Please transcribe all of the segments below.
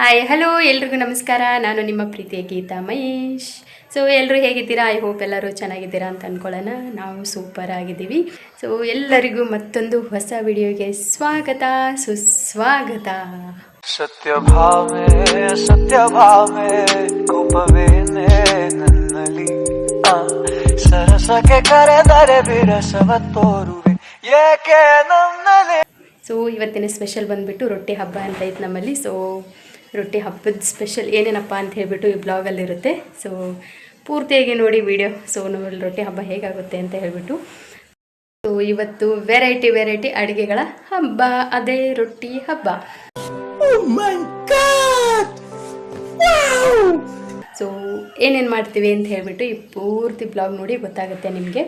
Hi hello ಎಲ್ರಿಗೂ ನಮಸ್ಕಾರ. ನಾನು ನಿಮ್ಮ ಪ್ರೀತಿಯ ಗೀತಾ ಮಹೇಶ್. ಸೊ ಎಲ್ಲರೂ ಹೇಗಿದ್ದೀರಾ? ಐ ಹೋಪ್ ಎಲ್ಲರೂ ಚೆನ್ನಾಗಿದ್ದೀರಾ ಅಂತ ಅಂದ್ಕೊಳ್ಳೋಣ. ನಾವು ಸೂಪರ್ ಆಗಿದ್ದೀವಿ. ಸೊ ಎಲ್ಲರಿಗೂ ಮತ್ತೊಂದು ಹೊಸ ವಿಡಿಯೋಗೆ ಸ್ವಾಗತ ಸುಸ್ವಾಗತ. ಸತ್ಯಭಾಮೆ ಕೋಪವೇನೆ ನನ್ನಲ್ಲಿ ಸರಸಕ್ಕೆ ಕರೆದರೆ ವಿರಸವ ತೋರುವೆ ಏಕೆ ನನ್ನಲ್ಲಿ. ಸೊ ಇವತ್ತಿನ ಸ್ಪೆಷಲ್ ಬಂದುಬಿಟ್ಟು ರೊಟ್ಟಿ ಹಬ್ಬ ಅಂತ ಐತೆ ನಮ್ಮಲ್ಲಿ. ಸೊ ರೊಟ್ಟಿ ಹಬ್ಬದ ಸ್ಪೆಷಲ್ ಏನೇನಪ್ಪ ಅಂತ ಹೇಳಿಬಿಟ್ಟು ಈ ಬ್ಲಾಗಲ್ಲಿರುತ್ತೆ. ಸೊ ಪೂರ್ತಿಯಾಗಿ ನೋಡಿ ವಿಡಿಯೋ. ಸೊ ನೋಡಿ ರೊಟ್ಟಿ ಹಬ್ಬ ಹೇಗಾಗುತ್ತೆ ಅಂತ ಹೇಳಿಬಿಟ್ಟು. ಸೊ ಇವತ್ತು ವೆರೈಟಿ ಅಡುಗೆಗಳ ಹಬ್ಬ, ಅದೇ ರೊಟ್ಟಿ ಹಬ್ಬ. ಸೊ ಏನೇನು ಮಾಡ್ತೀವಿ ಅಂತ ಹೇಳಿಬಿಟ್ಟು ಈ ಪೂರ್ತಿ ಬ್ಲಾಗ್ ನೋಡಿ ಗೊತ್ತಾಗುತ್ತೆ ನಿಮಗೆ.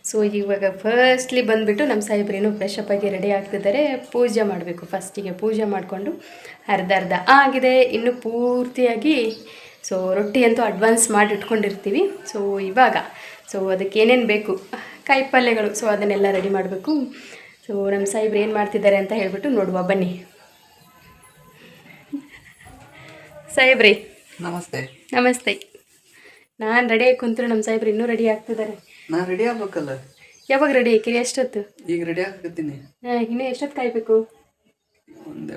ಸೊ ಇವಾಗ ಫಸ್ಟ್ಲಿ ಬಂದುಬಿಟ್ಟು ನಮ್ಮ ಸಾಹೇಬ್ರೇನು ಫ್ರೆಶ್ ಅಪ್ ಆಗಿ ರೆಡಿ ಆಗ್ತಿದ್ದಾರೆ. ಪೂಜೆ ಮಾಡಬೇಕು. ಫಸ್ಟಿಗೆ ಪೂಜೆ ಮಾಡಿಕೊಂಡು ಅರ್ಧ ಆಗಿದೆ, ಇನ್ನು ಪೂರ್ತಿಯಾಗಿ. ಸೊ ರೊಟ್ಟಿ ಅಂತೂ ಅಡ್ವಾನ್ಸ್ ಮಾಡಿ ಇಟ್ಕೊಂಡಿರ್ತೀವಿ. ಸೊ ಇವಾಗ ಅದಕ್ಕೆ ಏನೇನು ಬೇಕು, ಕಾಯಿ ಪಲ್ಯಗಳು, ಸೊ ಅದನ್ನೆಲ್ಲ ರೆಡಿ ಮಾಡಬೇಕು. ಸೊ ನಮ್ಮ ಸಾಹೇಬ್ರು ಏನು ಮಾಡ್ತಿದ್ದಾರೆ ಅಂತ ಹೇಳಿಬಿಟ್ಟು ನೋಡುವ ಬನ್ನಿ. ಸಾಹೇಬ್ರಿ ನಮಸ್ತೆ. ನಾನು ರೆಡಿ ಆಗಿ ಕುಂತ್ರು, ನಮ್ಮ ಸಾಹೇಬ್ರು ಇನ್ನೂ ರೆಡಿ ಆಗ್ತಿದ್ದಾರೆ. ನಾನು ರೆಡಿ ಆಗ್ಬೇಕಲ್ಲ. ಯಾವಾಗ ರೆಡಿ ಆಕಿರಿ? ಎಷ್ಟೊತ್ತು? ಈಗ ರೆಡಿ ಆಗ್ತೀನಿ. ಇನ್ನೂ ಎಷ್ಟೊತ್ತು ಕಾಯಬೇಕು? ಒಂದು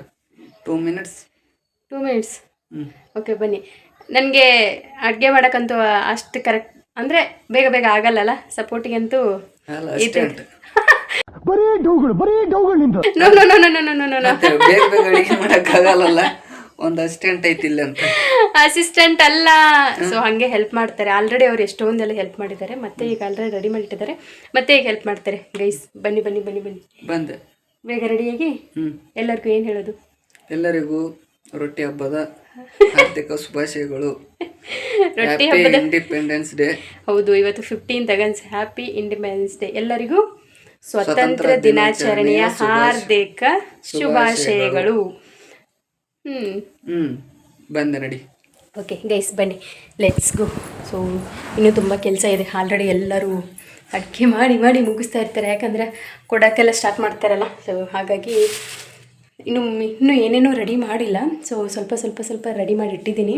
2 ಮಿನಿಟ್ಸ್. 2 ಮಿನಿಟ್ಸ್. ಓಕೆ ಬನ್ನಿ. ನನಗೆ ಅಡುಗೆ ಮಾಡೋಕ್ಕಂತೂ ಅಷ್ಟು ಕರೆಕ್ಟ್ ಅಂದರೆ ಬೇಗ ಆಗಲ್ಲಲ್ಲ. ಸಪೋರ್ಟಿಗಂತೂ ಬೇಗ ಮಾಡೋಕ್ಕಾಗಲ್ಲ. ಒಂದು ಅಸಿಸ್ಟೆಂಟ್ ಐತಿಲ್ಲ ಅಂತ. ಅಸಿಸ್ಟೆಂಟ್ ಅಲ್ಲ, ಸೊ ಹಾಗೆ ಹೆಲ್ಪ್ ಮಾಡ್ತಾರೆ. ಆಲ್ರೆಡಿ ಅವ್ರು ಎಷ್ಟೊಂದೆಲ್ಲ ಹೆಲ್ಪ್ ಮಾಡಿದ್ದಾರೆ. ಮತ್ತೆ ಈಗ ಆಲ್ರೆಡಿ ರೆಡಿ ಮಾಡಿಟ್ಟಿದ್ದಾರೆ, ಮತ್ತೆ ಈಗ ಹೆಲ್ಪ್ ಮಾಡ್ತಾರೆ. ಗೈಸ್ ಬನ್ನಿ ಬಂದೆ ಬೇಗ ರೆಡಿಯಾಗಿ. ಎಲ್ಲರಿಗೂ ಏನು ಹೇಳೋದು? ಎಲ್ಲರಿಗೂ ರೊಟ್ಟಿ ಹಬ್ಬದ ಹಾರ್ದಿಕ ಶುಭಾಶಯಗಳು. ರೊಟ್ಟಿ ಹಬ್ಬದ ಇಂಡಿಪೆಂಡೆನ್ಸ್ ಡೇ. ಹೌದು, ಇವತ್ತು 15 ಆಗಸ್ಟ್. Happy independence day. ಎಲ್ಲರಿಗೂ ಸ್ವತಂತ್ರ ದಿನಾಚರಣೆಯ ಹಾರ್ದಿಕ ಶುಭಾಶಯಗಳು. ಬಂದೆ ನಡಿ. ಓಕೆ ಗೈಸ್ ಬನ್ನಿ, ಲೆಟ್ಸ್ ಗೋ. ಸೊ ಇನ್ನೂ ತುಂಬ ಕೆಲಸ ಇದೆ. ಆಲ್ರೆಡಿ ಎಲ್ಲರೂ ಅಡುಗೆ ಮಾಡಿ ಮುಗಿಸ್ತಾ ಇರ್ತಾರೆ, ಯಾಕಂದರೆ ಕೊಡೋಕ್ಕೆಲ್ಲ ಸ್ಟಾರ್ಟ್ ಮಾಡ್ತಾರಲ್ಲ. ಸೊ ಹಾಗಾಗಿ ಇನ್ನೂ ಏನೇನೂ ರೆಡಿ ಮಾಡಿಲ್ಲ. ಸೊ ಸ್ವಲ್ಪ ರೆಡಿ ಮಾಡಿ ಇಟ್ಟಿದ್ದೀನಿ.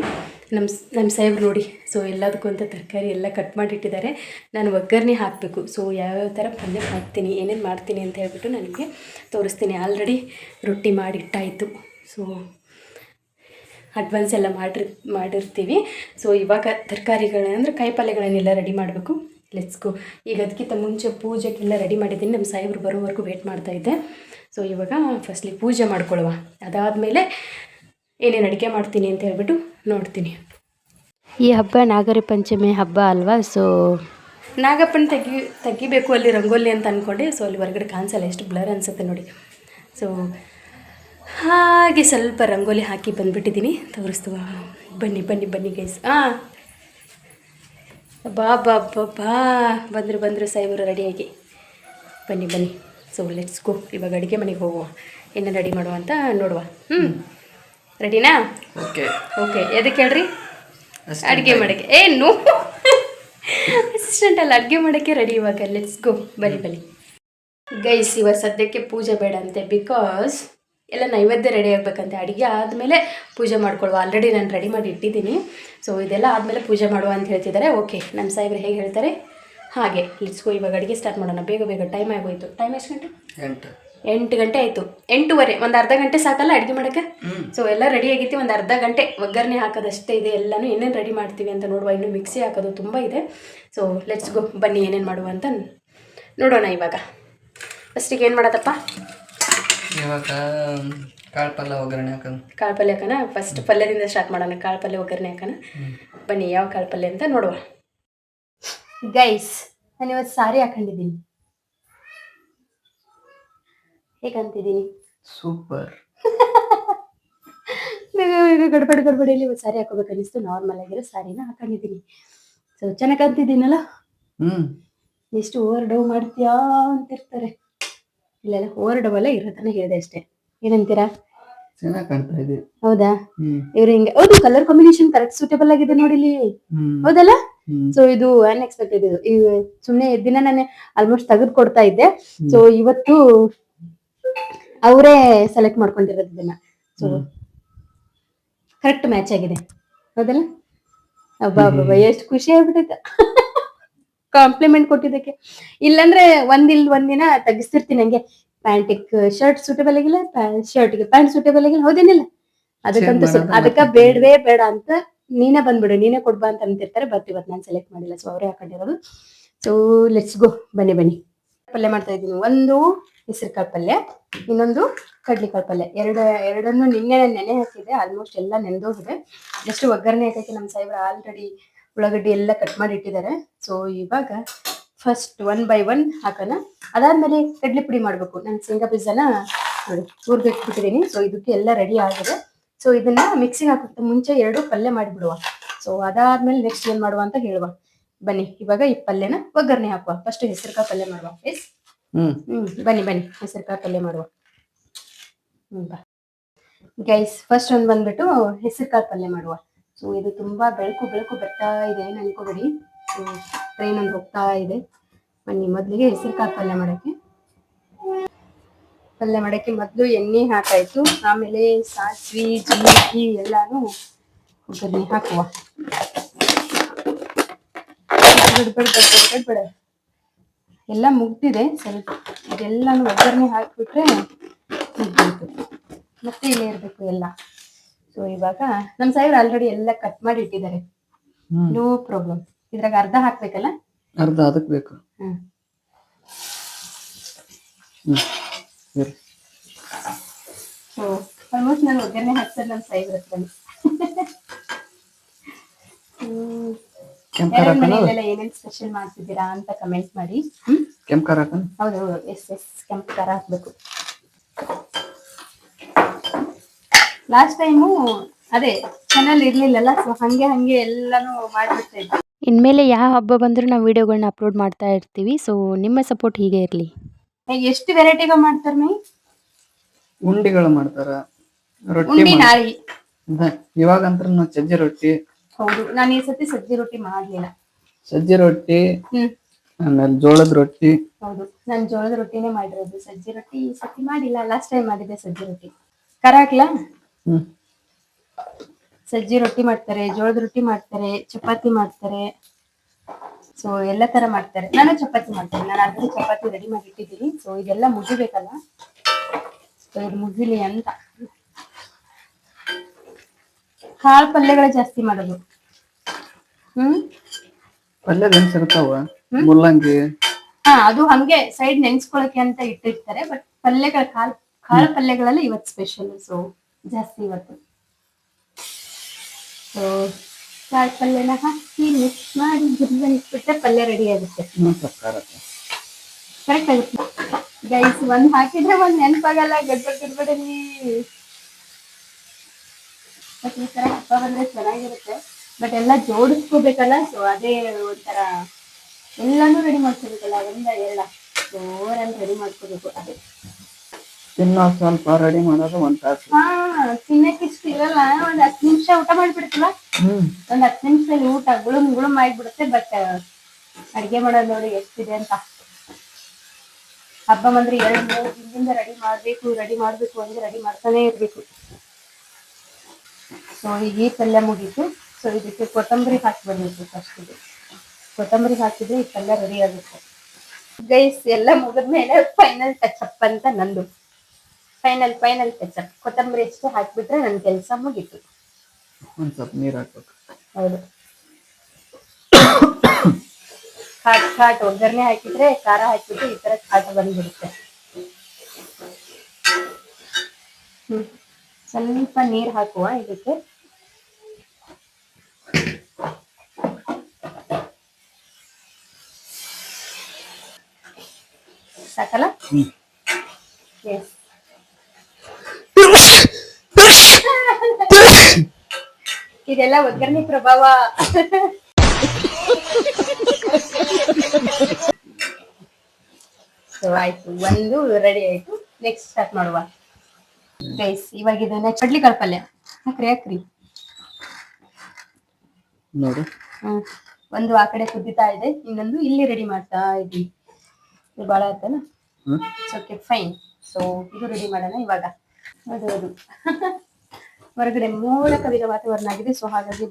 ನಮ್ಮ ಸಾಹೇಬ್ರು ನೋಡಿ, ಸೊ ಎಲ್ಲದಕ್ಕೂ ಅಂತ ತರಕಾರಿ ಎಲ್ಲ ಕಟ್ ಮಾಡಿಟ್ಟಿದ್ದಾರೆ. ನಾನು ಒಗ್ಗರಣೆ ಹಾಕಬೇಕು. ಸೊ ಯಾವ್ಯಾವ ಥರ ಪಲ್ಯ ಹಾಕ್ತೀನಿ, ಏನೇನು ಮಾಡ್ತೀನಿ ಅಂತ ಹೇಳ್ಬಿಟ್ಟು ನಾನು ನಿಮಗೆ ತೋರಿಸ್ತೀನಿ. ಆಲ್ರೆಡಿ ರೊಟ್ಟಿ ಮಾಡಿಟ್ಟಾಯಿತು. ಸೊ ಅಡ್ವಾನ್ಸ್ ಎಲ್ಲ ಮಾಡಿರ್ತೀವಿ. ಸೊ ಇವಾಗ ತರಕಾರಿಗಳಂದರೆ ಕಾಯಿ ಪಲ್ಯಗಳನ್ನೆಲ್ಲ ರೆಡಿ ಮಾಡಬೇಕು. Let's go. ಈಗ ಅದಕ್ಕಿಂತ ಮುಂಚೆ ಪೂಜೆಗೆಲ್ಲ ರೆಡಿ ಮಾಡಿದ್ದೀನಿ. ನಮ್ಮ ಸಾಹೇಬ್ರು ಬರೋವರೆಗೂ ವೇಟ್ ಮಾಡ್ತಾಯಿದ್ದೆ. ಸೊ ಇವಾಗ ಫಸ್ಟ್ಲಿ ಪೂಜೆ ಮಾಡ್ಕೊಳ್ಳುವ. ಅದಾದಮೇಲೆ ಏನೇನು ಅಡುಗೆ ಮಾಡ್ತೀನಿ ಅಂತ ಹೇಳ್ಬಿಟ್ಟು ನೋಡ್ತೀನಿ. ಈ ಹಬ್ಬ ನಾಗರ ಪಂಚಮಿ ಹಬ್ಬ ಅಲ್ವಾ. ಸೊ ನಾಗಪ್ಪನ ತೆಗಿಬೇಕು ಅಲ್ಲಿ ರಂಗೋಲಿ ಅಂತ ಅಂದ್ಕೊಂಡೆ. ಸೊ ಅಲ್ಲಿ ಹೊರಗಡೆ ಕಾಣಿಸಲ್ಲ, ಎಷ್ಟು ಬ್ಲರ್ ಅನಿಸುತ್ತೆ ನೋಡಿ. ಸೊ ಹಾಗೆ ಸ್ವಲ್ಪ ರಂಗೋಲಿ ಹಾಕಿ ಬಂದುಬಿಟ್ಟಿದ್ದೀನಿ. ತೋರಿಸ್ತುವ ಬನ್ನಿ ಗೈಸ್. ಬಾ ಬಂದರು ಸಾಹೇಬರು ರೆಡಿಯಾಗಿ. ಬನ್ನಿ. So let's go. ಇವಾಗ ಅಡುಗೆ ಮನೆಗೆ ಹೋಗುವ. ಏನು ರೆಡಿ ಮಾಡುವ ಅಂತ ನೋಡುವ. ರೆಡಿನಾ? ಓಕೆ. ಎದಕ್ಕೆ ಹೇಳ್ರಿ? ಅಡುಗೆ ಮಾಡೋಕ್ಕೆ. ಏನು ಅಸಿಸ್ಟೆಂಟ್ ಅಲ್ಲ, ಅಡುಗೆ ಮಾಡೋಕ್ಕೆ ರೆಡಿ ಇವಾಗ. Let's go. ಬನ್ನಿ ಗೈಸ್. ಇವಾಗ ಸದ್ಯಕ್ಕೆ ಪೂಜೆ ಬೇಡ ಅಂತೆ, ಬಿಕಾಸ್ ಎಲ್ಲ ನೈವೇದ್ಯ ರೆಡಿ ಆಗಬೇಕಂತೆ. ಅಡುಗೆ ಆದಮೇಲೆ ಪೂಜೆ ಮಾಡ್ಕೊಳ್ಳುವ. ಆಲ್ರೆಡಿ ನಾನು ರೆಡಿ ಮಾಡಿ ಇಟ್ಟಿದ್ದೀನಿ. ಸೊ ಇದೆಲ್ಲ ಆದಮೇಲೆ ಪೂಜೆ ಮಾಡುವ ಅಂತ ಹೇಳ್ತಿದ್ದಾರೆ. ಓಕೆ, ನಮ್ಮ ಸಾಹೇಬ್ರು ಹೇಗೆ ಹೇಳ್ತಾರೆ ಹಾಗೆ. Let's go. ಇವಾಗ ಅಡುಗೆ ಸ್ಟಾರ್ಟ್ ಮಾಡೋಣ. ಬೇಗ ಟೈಮ್ ಆಗೋಯ್ತು. ಟೈಮ್ ಎಷ್ಟು ಗಂಟೆ? 8 ಗಂಟೆ ಆಯಿತು. 8:15. ಒಂದು ಅರ್ಧ ಗಂಟೆ ಸಾಕಲ್ಲ ಅಡುಗೆ ಮಾಡೋಕ್ಕೆ. ಸೊ ಎಲ್ಲ ರೆಡಿ ಆಗೈತಿ. ಒಂದು ಅರ್ಧ ಗಂಟೆ ಒಗ್ಗರಣೆ ಹಾಕೋದಷ್ಟೇ ಇದೆ. ಎಲ್ಲನೂ ಏನೇನು ರೆಡಿ ಮಾಡ್ತೀವಿ ಅಂತ ನೋಡುವ. ಇನ್ನೂ ಮಿಕ್ಸಿ ಹಾಕೋದು ತುಂಬ ಇದೆ. So let's go. ಬನ್ನಿ ಏನೇನು ಮಾಡುವ ಅಂತ ನೋಡೋಣ. ಇವಾಗ ಫಸ್ಟಿಗೆ ಏನು ಮಾಡೋದಪ್ಪ? ಇವಾಗ ಕಾಳು ಪಲ್ಯ ಒಗ್ಗರಣೆ ಹಾಕೋಣ. ಫಸ್ಟ್ ಪಲ್ಯದಿಂದ ಸ್ಟಾರ್ಟ್ ಮಾಡೋಣ. ಕಾಳು ಪಲ್ಯ ಒಗ್ಗರಣೆ ಹಾಕೋಣ. ಬನ್ನಿ ಯಾವ ಕಾಳು ಪಲ್ಯ ಅಂತ ನೋಡುವ. ಗೈಸ್, ನಾನು ಇವತ್ತು ಸಾರಿ ಹಾಕೊಂಡಿದ್ದೀನಿ. ಹೇಗಂತಿದ್ದೀನಿ? ಸೂಪರ್. ಗಡ್ಬಡಿಯಲ್ಲಿ ಇವತ್ತು ಸಾರಿ ಹಾಕೋಬೇಕು ಅನ್ನಿಸ್ತು. ನಾರ್ಮಲ್ ಆಗಿರೋ ಸಾರಿನ ಹಾಕೊಂಡಿದ್ದೀನಿ. ಸೊ ಚೆನ್ನಾಗಿ ಅಂತಿದ್ದೀನಲ್ಲ. ಎಷ್ಟು ಓವರ್ ಡವ್ ಮಾಡ್ತೀಯಾ ಅಂತಿರ್ತಾರೆ. ಇಲ್ಲ ಓವರ್ ಡವ್ ಅಲ್ಲ, ಇರೋದನ್ನ ಹೇಳಿದೆ ಅಷ್ಟೇ. ಏನಂತೀರಾ? ಚೆನ್ನಾಗಿ ಕಾಣ್ತಾ ಇದೆ. ಹೌದಾ? ಇವ್ರು ಹಿಂಗೆ. ಹೌದು, ಕಲರ್ ಕಾಂಬಿನೇಷನ್ ಕರೆಕ್ಟ್ ಸೂಟೇಬಲ್ ಆಗಿದೆ ನೋಡಿಲಿ. ಹೌದಲ್ಲ? ಸೊ ಇದು ಅನ್ಎಕ್ಸ್ಪೆಕ್ಟೆಡ್. ಇದು ಸುಮ್ಮನೆ ದಿನ ನಾನು ಆಲ್ಮೋಸ್ಟ್ ತೆಗೆದು ಕೊಡ್ತಾ ಇದ್ದೆ. ಸೊ ಇವತ್ತು ಅವರೇ ಸೆಲೆಕ್ಟ್ ಮಾಡ್ಕೊಂಡಿರೋದು ಇದನ್ನ. ಸೊ ಕರೆಕ್ಟ್ ಮ್ಯಾಚ್ ಆಗಿದೆ ಹೌದಲ್ಲ. ಅಬ್ಬಾ ಅಬ್ಬಾ ಎಷ್ಟು ಖುಷಿ ಆಗ್ಬಿಟ್ಟೈತೆ ಕಾಂಪ್ಲಿಮೆಂಟ್ ಕೊಟ್ಟಿದ್ದಕ್ಕೆ. ಇಲ್ಲಾಂದ್ರೆ ಒಂದಿನ ತೆಗಿಸ್ತಿರ್ತೀನಿ ಹಂಗೆ, ಪ್ಯಾಂಟಿಗೆ ಶರ್ಟ್ ಸೂಟಬಲ್ ಆಗಿಲ್ಲ, ಶರ್ಟ್ಗೆ ಪ್ಯಾಂಟ್ ಸೂಟಬಲ್ ಆಗಿಲ್ಲ, ಹೌದೇನಿಲ್ಲ. ಅದಕ್ಕಂತೂ ಅದಕ್ಕ ಬೇಡವೇ ಬೇಡ ಅಂತ ನೀನೇ ಬಂದ್ಬಿಡು, ನೀನೇ ಕೊಡ್ಬಾ ಅಂತ ಅಂತಿರ್ತಾರೆ. ಬಟ್ ಇವತ್ತು ನಾನು ಸೆಲೆಕ್ಟ್ ಮಾಡಿಲ್ಲ, ಸೊ ಅವರೇ ಹಾಕೊಂಡಿರೋದು. ಸೊ ಲೆಟ್ಸ್ ಗೋ, ಬನ್ನಿ ಬನ್ನಿ. ಪಲ್ಯ ಮಾಡ್ತಾ ಇದ್ದೀನಿ. ಒಂದು ಹೆಸರುಕಾಳು ಪಲ್ಯ, ಇನ್ನೊಂದು ಕಡ್ಲಿಕಾಳು ಪಲ್ಯ. ಎರಡನ್ನು ನಿನ್ನೆ ನೆನೆ ಹಾಕಿದೆ. ಆಲ್ಮೋಸ್ಟ್ ಎಲ್ಲ ನೆನೆದೋಗಿದೆ. ಜಸ್ಟ್ ಒಗ್ಗರಣೆ ಹಾಕಕ್ಕೆ ನಮ್ಮ ಸಾಹೇಬ್ರು ಆಲ್ರೆಡಿ ಉಳ್ಳಾಗಡ್ಡಿ ಎಲ್ಲ ಕಟ್ ಮಾಡಿ ಇಟ್ಟಿದ್ದಾರೆ. ಸೊ ಇವಾಗ ಫಸ್ಟ್ 1 by 1 ಹಾಕೋಣ. ಅದಾದ್ಮೇಲೆ ಕಡ್ಲಿ ಪುಡಿ ಮಾಡಬೇಕು. ನಾನು ಶೇಂಗಾ ಬೀಜನ ನೋಡಿ ಹುರ್ದಿಟ್ಬಿಟ್ಟಿದ್ದೀನಿ. ಸೊ ಇದಕ್ಕೆ ಎಲ್ಲ ರೆಡಿ ಆಗಿದೆ. ಸೊ ಇದನ್ನ ಮಿಕ್ಸಿಗೆ ಹಾಕೋಕ್ಕೆ ಮುಂಚೆ 2 ಪಲ್ಯ ಮಾಡಿಬಿಡುವ. ಸೊ ಅದಾದ್ಮೇಲೆ ನೆಕ್ಸ್ಟ್ ಏನ್ ಮಾಡುವ ಅಂತ ಹೇಳುವ. ಬನ್ನಿ ಇವಾಗ ಈ ಪಲ್ಯನ ಒಗ್ಗರಣೆ ಹಾಕುವ. ಫಸ್ಟ್ ಹೆಸರುಕಾಳು ಪಲ್ಯ ಮಾಡುವ. ಎಸ್ ಬನ್ನಿ ಬನ್ನಿ ಹೆಸರುಕಾಳು ಪಲ್ಯ ಮಾಡುವ. ಬಾ ಗೈಸ್, ಫಸ್ಟ್ ಒಂದು ಬಂದ್ಬಿಟ್ಟು ಹೆಸರುಕಾಳು ಪಲ್ಯ ಮಾಡುವ. ಸೊ ಇದು ತುಂಬಾ ಬೆಳಕು ಬರ್ತಾ ಇದೆ, ಏನು ಅನ್ಕೋಬೇಡಿ. ಸೊ ಟ್ರೈನ್ ಒಂದು ಹೋಗ್ತಾ ಇದೆ. ಬನ್ನಿ ಮೊದಲಿಗೆ ಹೆಸರುಕಾಳು ಪಲ್ಯ ಮಾಡಕ್ಕೆ ಮೊದಲು ಎಣ್ಣೆ ಹಾಕಾಯ್ತು. ಆಮೇಲೆ ಸಾಸಿವೆ ಜೀರಿಗೆ ಎಲ್ಲಾನು ಒಗ್ಗರಣೆ ಹಾಕುವ. ಬಿಡ್ಬೇಡ ಎಲ್ಲ ಮುಗ್ದಿದೆ. ಸ್ವಲ್ಪ ಇದೆಲ್ಲಾನು ಒಗ್ಗರಣೆ ಹಾಕ್ಬಿಟ್ರೆ ಮುಗ್ದೋಯ್ತು. ಮತ್ತೆ ಇಲ್ಲೇ ಇರ್ಬೇಕು ಎಲ್ಲ. ಸೊ ಇವಾಗ ನಮ್ಮ ಸಾಹೇಬ್ರು ಆಲ್ರೆಡಿ ಎಲ್ಲ ಕಟ್ ಮಾಡಿ ಇಟ್ಟಿದ್ದಾರೆ. No problem. ಇದ್ರಾಗ ಅರ್ಧ ಹಾಕ್ಬೇಕಲ್ಲ, ಅರ್ಧ ಅದಕ್ಕೆ ಬೇಕು. ಸೊ ಆಲ್ಮೋಸ್ಟ್ ನಾನು ಒಗ್ಗರಣೆ ಹಾಕ್ತಾರೆ ನಮ್ಮ ಸಾಹೇಬ್ರ ಹತ್ರ. ಮನೆಯಲ್ಲೆಲ್ಲ ಏನೇನ್ ಸ್ಪೆಷಲ್ ಮಾಡ್ತಿದ್ದೀರಾ ಅಂತ ಕಮೆಂಟ್ ಮಾಡಿ. ಕೆಂಪು ಖಾರ ಹಾಕೋಣ. ಹೌದು, ಎಸ್ ಕೆಂಪು ಖಾರ ಹಾಕ್ಬೇಕು. ಲಾಸ್ಟ್ ಟೈಮು ಅದೇ ಚಾನಲ್ ಇರ್ಲಿಲ್ಲಲ್ಲ, ಸೊ ಹಂಗೆ ಎಲ್ಲಾನು ಮಾಡ್ಬಿಡ್ತಾ ಇದ್ವಿ. ಇನ್ಮೇಲೆ ಯಾವ ಹಬ್ಬ ಬಂದರೂ ನಾವು ವಿಡಿಯೋಗಳನ್ನ ಅಪ್ಲೋಡ್ ಮಾಡ್ತಾ ಇರ್ತೀವಿ. ಸೊ ನಿಮ್ಮ ಸಪೋರ್ಟ್ ಹೀಗೆ ಇರಲಿ. ಎಷ್ಟು ವೆರೈಟಿಗಳು ಮಾಡ್ತಾರೆ ಮೈ? ಉಂಡಿಗಳು ಮಾಡ್ತಾರ, ರೊಟ್ಟಿ ಉಂಡಿ ನಾಳಿ. ಇವಾಗಂತ್ರ ನಾವು ಸಜ್ಜಿ ರೊಟ್ಟಿ. ಹೌದು, ನಾನು ಈ ಸತಿ ಸಜ್ಜಿ ರೊಟ್ಟಿ ಮಾಡ್ಲಿಲ್ಲ. ಸಜ್ಜಿ ರೊಟ್ಟಿ, ಆಮೇಲೆ ಜೋಳದ ರೊಟ್ಟಿ. ಹೌದು, ನಾನು ಜೋಳದ ರೊಟ್ಟಿನೇ ಮಾಡಿರೋದು. ಸಜ್ಜಿ ರೊಟ್ಟಿ ಈ ಸತಿ ಮಾಡಿಲ್ಲ. ಲಾಸ್ಟ್ ಟೈಮ್ ಮಾಡಿದ್ದೆ ಸಜ್ಜಿ ರೊಟ್ಟಿ. ಖಾರ ಹಾಕ್ಲಾ? ಸಜ್ಜಿ ರೊಟ್ಟಿ ಮಾಡ್ತಾರೆ, ಜೋಳದ ರೊಟ್ಟಿ ಮಾಡ್ತಾರೆ, ಚಪಾತಿ ಮಾಡ್ತಾರೆ. ಸೊ ಎಲ್ಲ ತರ ಮಾಡ್ತಾರೆ. ನಾನು ಚಪಾತಿ ಮಾಡ್ತೇನೆ. ನಾನು ಆಲ್ರೆಡಿ ಚಪಾತಿ ರೆಡಿ ಮಾಡಿ ಇಟ್ಟಿದ್ದೀನಿ. ಸೊ ಇದೆಲ್ಲ ಮುಗಿಬೇಕಲ್ಲ, ಸೊ ಇದು ಮುಗಿಲಿ ಅಂತ. ಕಾಳು ಪಲ್ಯಗಳೇ ಜಾಸ್ತಿ ಮಾಡೋದು. ಪಲ್ಯದ ಏನ್ ಸಿಗ್ತಾವ, ಮುಲ್ಲಂಗಿ. ಅದು ಹಂಗೆ ಸೈಡ್ ನೆನ್ಸ್ಕೊಳಕ್ಕೆ ಅಂತ ಇಟ್ಟಿರ್ತಾರೆ. ಬಟ್ ಪಲ್ಯಗಳು ಕಾಳು ಪಲ್ಯಗಳಲ್ಲಿ ಇವತ್ತು ಸ್ಪೆಷಲ್. ಸೊ ಜಾಸ್ತಿ ಇವತ್ತು. ಸೊ ಕಾಳು ಪಲ್ಯನ ಹಾಕಿ ಮಿಕ್ಸ್ ಮಾಡಿ ಇಟ್ಬಿಟ್ರೆ ಪಲ್ಯ ರೆಡಿ ಆಗುತ್ತೆ. ಕರೆಕ್ಟ್ ಆಗುತ್ತೆ ಗೈಸ್. ಒಂದ್ ಹಾಕಿದ್ರೆ ಒಂದ್ ನೆನಪಾಗಲ್ಲ. ಗಡ್ಬಡಲ್ಲಿ ಹಬ್ಬ ಬಂದ್ರೆ ಚೆನ್ನಾಗಿರುತ್ತೆ. ಬಟ್ ಎಲ್ಲ ಜೋಡಿಸ್ಕೋಬೇಕಲ್ಲ. ಸೊ ಅದೇ ಒಂಥರ ಎಲ್ಲಾನು ರೆಡಿ ಮಾಡ್ಕೋಬೇಕಲ್ಲ. ಒಂದ ಎಲ್ಲ ಜೋರಲ್ಲಿ ರೆಡಿ ಮಾಡ್ಕೋಬೇಕು. ಅದೇ ತಿನ್ನೋ ಸ್ವಲ್ಪ ರೆಡಿ ಮಾಡೋದು ಒಂದ್ ತಾಸು. ತಿನ್ನಕ್ಕೆ ಇಷ್ಟ ಇರಲ್ಲ. ಒಂದ್ 10 ನಿಮಿಷ ಊಟ ಮಾಡ್ಬಿಡ್ತೀವ. ಒಂದ್ 10 ನಿಮಿಷದಲ್ಲಿ ಊಟ ಗುಳುಮ್ ಆಗ್ಬಿಡುತ್ತೆ. ಬಟ್ ಅಡ್ಗೆ ಮಾಡೋದು ನೋಡಿ ಎಷ್ಟಿದೆ ಅಂತ. ಹಬ್ಬ ಬಂದ್ರೆ 2-3 ದಿನದಿಂದ ರೆಡಿ ಮಾಡ್ಬೇಕು ಅಂದ್ರೆ ರೆಡಿ ಮಾಡ್ತಾನೆ ಇರ್ಬೇಕು. ಸೊ ಈಗ ಈ ಪಲ್ಯ ಮುಗೀತು. ಸೊ ಇದಕ್ಕೆ ಕೊತ್ತಂಬರಿ ಹಾಕ್ಬಿಡ್ಬೇಕು. ಫಸ್ಟ್ ಕೊತ್ತಂಬರಿ ಹಾಕಿದ್ರೆ ಈ ಪಲ್ಯ ರೆಡಿ ಆಗುತ್ತೆ ಗೈಸ್. ಎಲ್ಲ ಮುಗಿದ್ಮೇಲೆ ಫೈನಲ್ ಟಚ್ ಅಪ್ ಅಂತ ನಂದು. ಫೈನಲ್ ಟಚ್ ಅಪ್ ಕೊತ್ತಂಬರಿ ಅಷ್ಟೇ ಹಾಕ್ಬಿಟ್ರೆ ನನ್ನ ಕೆಲಸ ಮುಗೀತು. ಒಂದ್ ಸ್ವಲ್ಪ ನೀರ್ ಹಾಕ್ಬೇಕು. ಹೌದು, ಖಾಟ್ ಒಗ್ಗರಣೆ ಹಾಕಿದ್ರೆ ಖಾರ ಹಾಕಿದ್ರೆ ಈ ತರ ಖಾಟ ಬಂದ್ಬಿಡುತ್ತೆ. ಸ್ವಲ್ಪ ನೀರ್ ಹಾಕುವ ಇದಕ್ಕೆ. ಸಾಕಲ್ಲ? ಎಸ್. ಇದೆಲ್ಲ ಒಗ್ಗರಣೆ ಪ್ರಭಾವ. ಸೊ ಆಯ್ತು, ಒಂದು ರೆಡಿ ಆಯ್ತು. ನೆಕ್ಸ್ಟ್ ಸ್ಟಾರ್ಟ್ ಮಾಡುವ ಗೈಸ್. ಇವಾಗ ಇದನ್ನ ಕಡ್ಲಿಕಾಳು ಪಲ್ಯ ಹಾಕ್ರಿ. ನೋಡು, ಒಂದು ಆ ಕಡೆ ಕುದಿತಾ ಇದೆ, ಇನ್ನೊಂದು ಇಲ್ಲಿ ರೆಡಿ ಮಾಡ್ತಾ ಇದ್ವಿ. ಇದು ಬಾಳ ಆಯ್ತಲ್ಲ. Okay fine. ಸೊ ಇದು ರೆಡಿ ಮಾಡೋಣ ಇವಾಗ. ಹೌದು ಹೊರಗಡೆ ಮೋಡ ಕವಿದ ವಾತಾವರಣ ಆಗಿದೆ. ಸೊ ಹಾಗಾಗಿ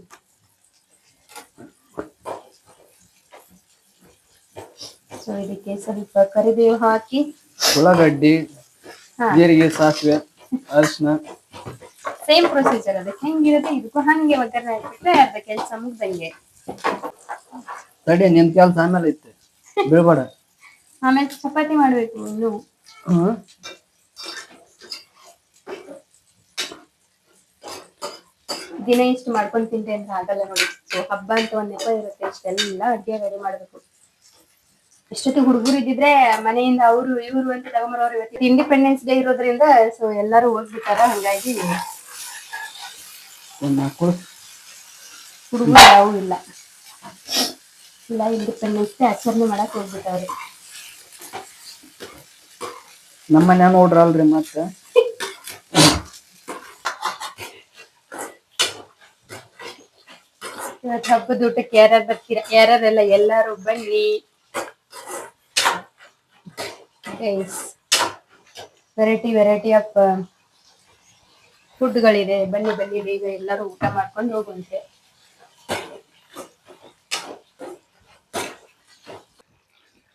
ಸೊ ಇದಕ್ಕೆ ಸ್ವಲ್ಪ ಕರಿಬೇವು ಹಾಕಿ ಉಳ್ಳಾಗಡ್ಡಿ, ಹಾ ಜೀರಿಗೆ, ಸಾಸಿವೆ, ಅರಿಶಿನ. ಸೇಮ್ ಪ್ರೊಸೀಜರ್ ಅದಕ್ಕೆ ಹೆಂಗಿರುತ್ತೆ ಇದಕ್ಕೂ ಹಂಗೆ ಒಗ್ಗರಣೆ ಹಾಕ್ಬಿಟ್ರೆ ಅರ್ಧ ಕೆಲಸ ಮುಗ್ದಂಗೆ. ತಡಿ, ನಿನ್ ಕೆಲ್ಸ ಆಮೇಲೆ ಐತೆ, ಬೀಳ್ಬೇಡ. ಆಮೇಲೆ ಚಪಾತಿ ಮಾಡ್ಬೇಕು ಇನ್ನು. ದಿನ ಇಷ್ಟು ಮಾಡ್ಕೊಂಡು ತಿಂತೆ ಅಂತ ಆಗಲ್ಲ ನೋಡಿ. ಸೊ ಹಬ್ಬ ಅಂತ ಒಂದ್ ನೆಪ ಇರುತ್ತೆ, ಇಷ್ಟೆಲ್ಲ ಅಡ್ಗೆ ರೆಡಿ ಮಾಡ್ಬೇಕು. ಎಷ್ಟೊತ್ತಿಗೆ ಹುಡುಗರು ಇದ್ದಿದ್ರೆ ಮನೆಯಿಂದ ಅವರು ಇವರು ಅಂತ ತಗೊಂಬರೋರು. ಇವತ್ತು ಇಂಡಿಪೆಂಡೆನ್ಸ್ ಡೇ ಇರೋದ್ರಿಂದ ಸೊ ಎಲ್ಲರೂ ಹೋಗ್ಬಿಟ್ಟಾರ, ಹಂಗಾಗಿ ಹುಡುಗರು ಯಾವೂ ಇಲ್ಲ ಇಂಡಿಪೆಂಡೆನ್ಸ್ ಡೇ ಆಚರಣೆ ಮಾಡಕ್ ಹೋಗ್ಬಿಟ್ಟವ್ರೆ. ನಮ್ಮನೆ ನೋಡ್ರಲ್ರಿ ಮತ್ತೆ. ಇವತ್ತು ಹಬ್ಬದ ಊಟಕ್ಕೆ ಯಾರ್ಯಾರು ಬರ್ತೀರಾ? ಯಾರ್ಯಾರೆಲ್ಲ ಎಲ್ಲಾರು ಬನ್ನಿ. ವೆರೈಟಿ ಆಫ್ ಫುಡ್ಗಳಿದೆ, ಬನ್ನಿ ಬನ್ನಿ ಬೇಗ ಎಲ್ಲರೂ ಊಟ ಮಾಡ್ಕೊಂಡು ಹೋಗುವಂತೆ.